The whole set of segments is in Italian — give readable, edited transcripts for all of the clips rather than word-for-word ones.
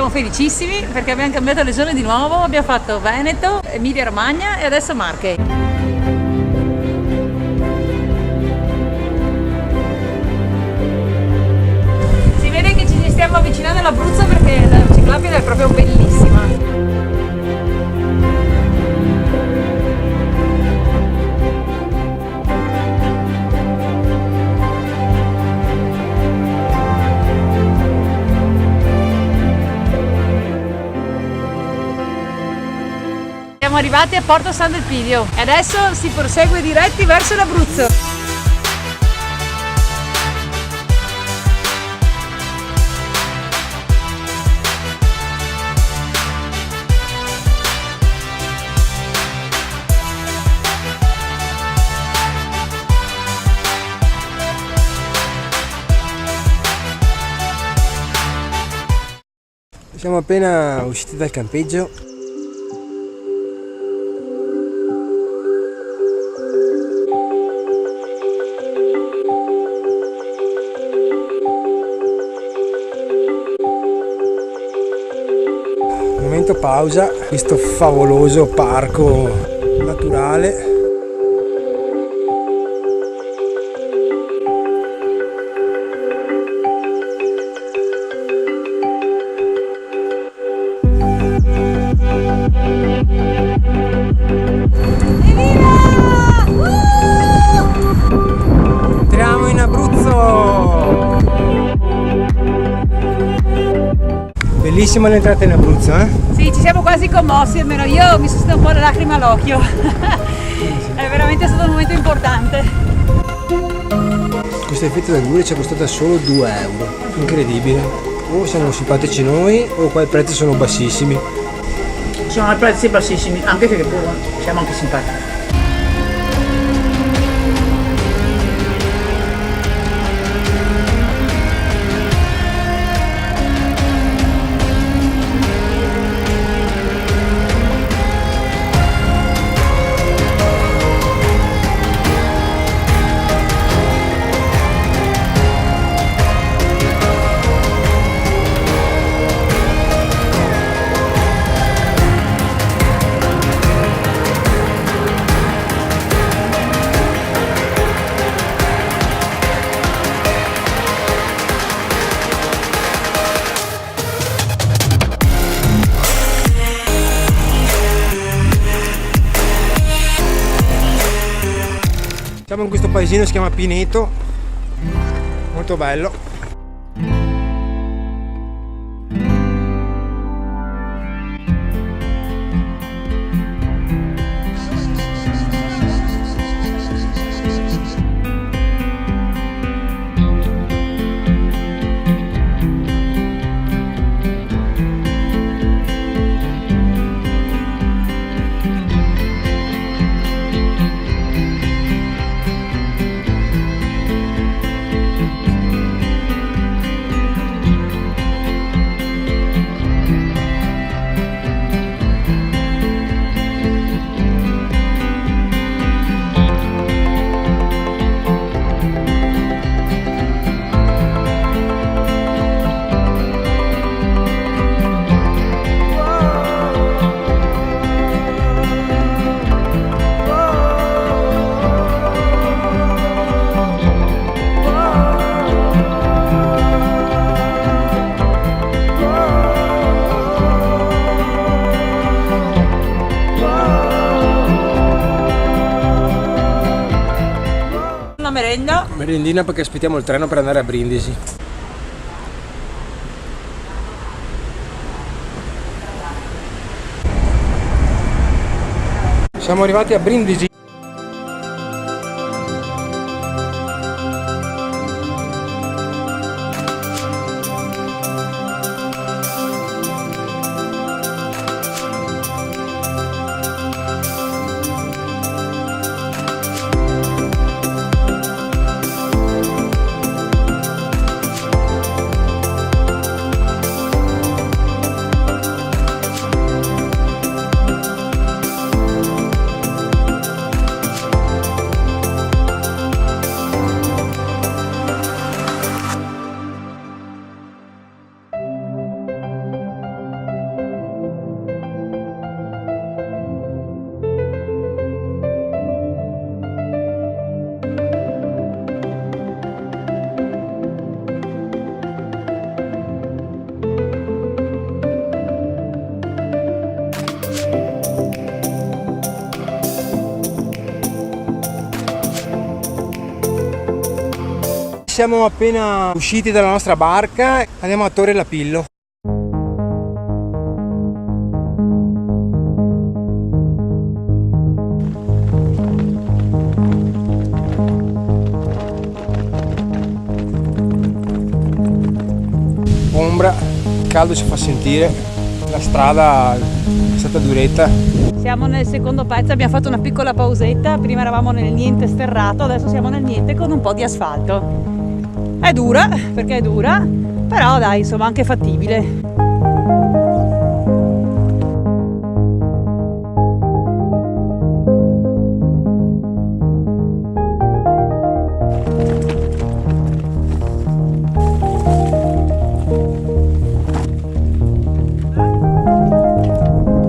siamo felicissimi perché abbiamo cambiato regione di nuovo, abbiamo fatto Veneto, Emilia Romagna e adesso Marche. Si vede che ci stiamo avvicinando all'Abruzzo perché la ciclabile è proprio bellissima. Siamo arrivati a Porto San Delpidio e adesso si prosegue diretti verso l'Abruzzo. Siamo appena usciti dal campeggio. Momento pausa, questo favoloso parco naturale. Entriamo in Abruzzo! Bellissima l'entrata in Abruzzo, eh? Sì, ci siamo quasi commossi, almeno io mi sono stata un po' la lacrima all'occhio. È veramente stato un momento importante. Questa effetto del Ligure ci è costata solo 2 euro, incredibile. O siamo simpatici noi o qua i prezzi sono bassissimi. Sono i prezzi bassissimi, anche perché poi siamo anche simpatici. Siamo in questo paesino, si chiama Pineto, molto bello. Merendina perché aspettiamo il treno per andare a Brindisi. Siamo arrivati a Brindisi. siamo appena usciti dalla nostra barca, andiamo a Torre Lapillo. Ombra, il caldo si fa sentire, la strada è stata duretta. Siamo nel secondo pezzo, abbiamo fatto una piccola pausetta, prima eravamo nel niente sterrato, adesso siamo nel niente con un po' di asfalto. È dura, perché è dura, però dai, insomma, anche fattibile.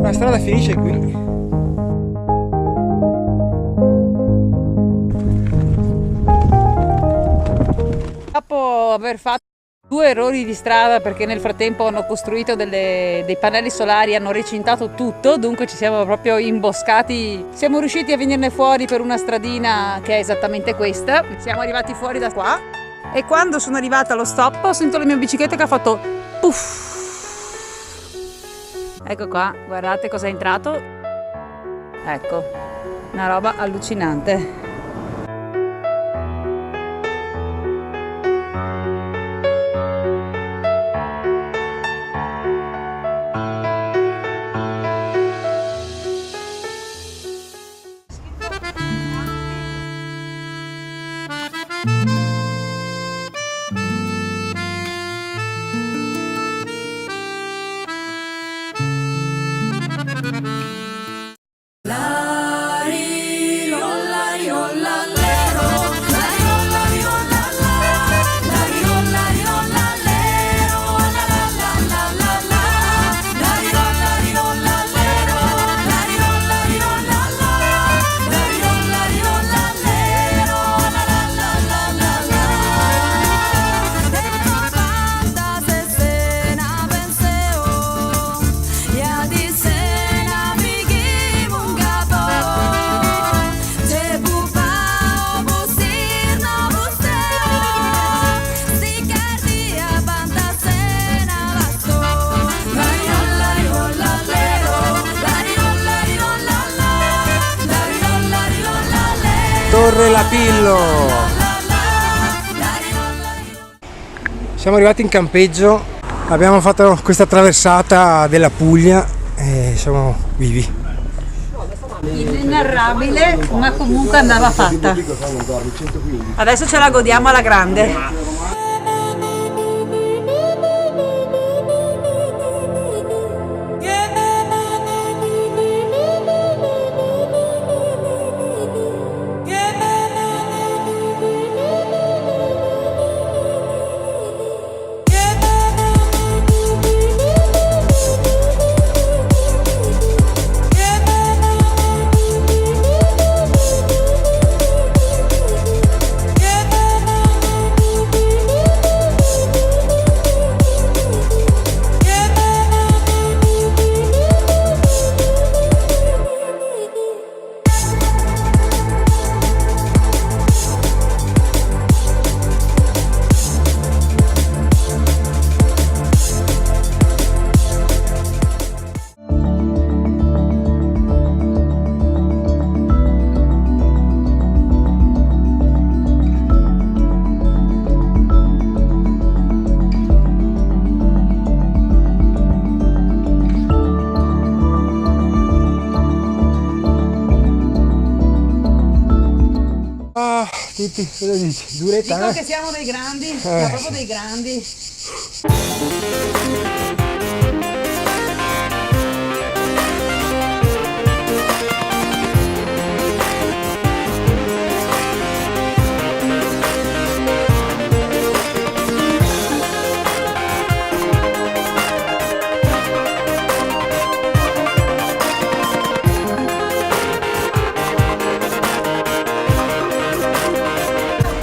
La strada finisce qui. Dopo aver fatto 2 errori di strada, perché nel frattempo hanno costruito dei pannelli solari, hanno recintato tutto, dunque ci siamo proprio imboscati. Siamo riusciti a venirne fuori per una stradina che è esattamente questa. Siamo arrivati fuori da qua e quando sono arrivata allo stop ho sentito la mia bicicletta che ha fatto puff. Ecco qua, guardate cosa è entrato. Ecco, una roba allucinante. Torre Lapillo. Siamo arrivati in campeggio, abbiamo fatto questa traversata della Puglia e siamo vivi. Inenarrabile, ma comunque andava fatta. Adesso ce la godiamo alla grande. Titti, cosa dici? Duretta? Dico che siamo dei grandi, siamo proprio dei grandi.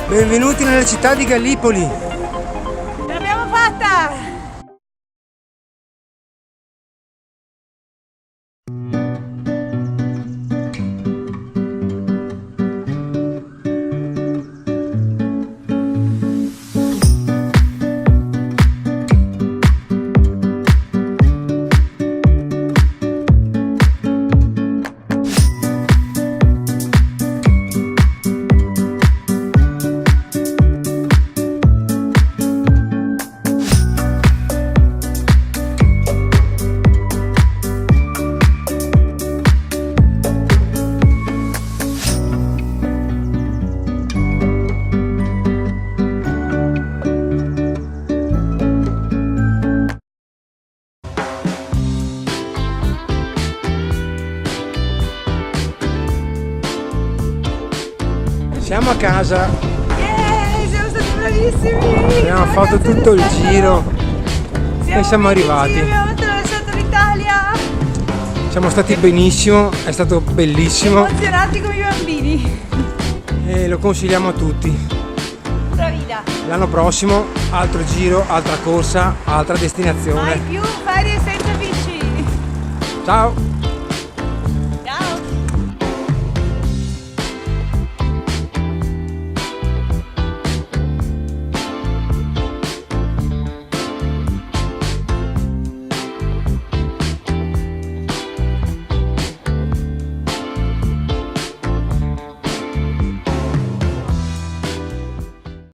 Benvenuti nella città di Gallipoli. Ce l'abbiamo fatta! Siamo a casa, Siamo stati bravissimi! abbiamo fatto tutto il giro e siamo arrivati. Abbiamo attraversato l'Italia! Siamo stati benissimo, è stato bellissimo Emozionati come i bambini! e lo consigliamo a tutti. Bravida! L'anno prossimo altro giro, altra corsa, altra destinazione. Mai più ferie senza bici! Ciao!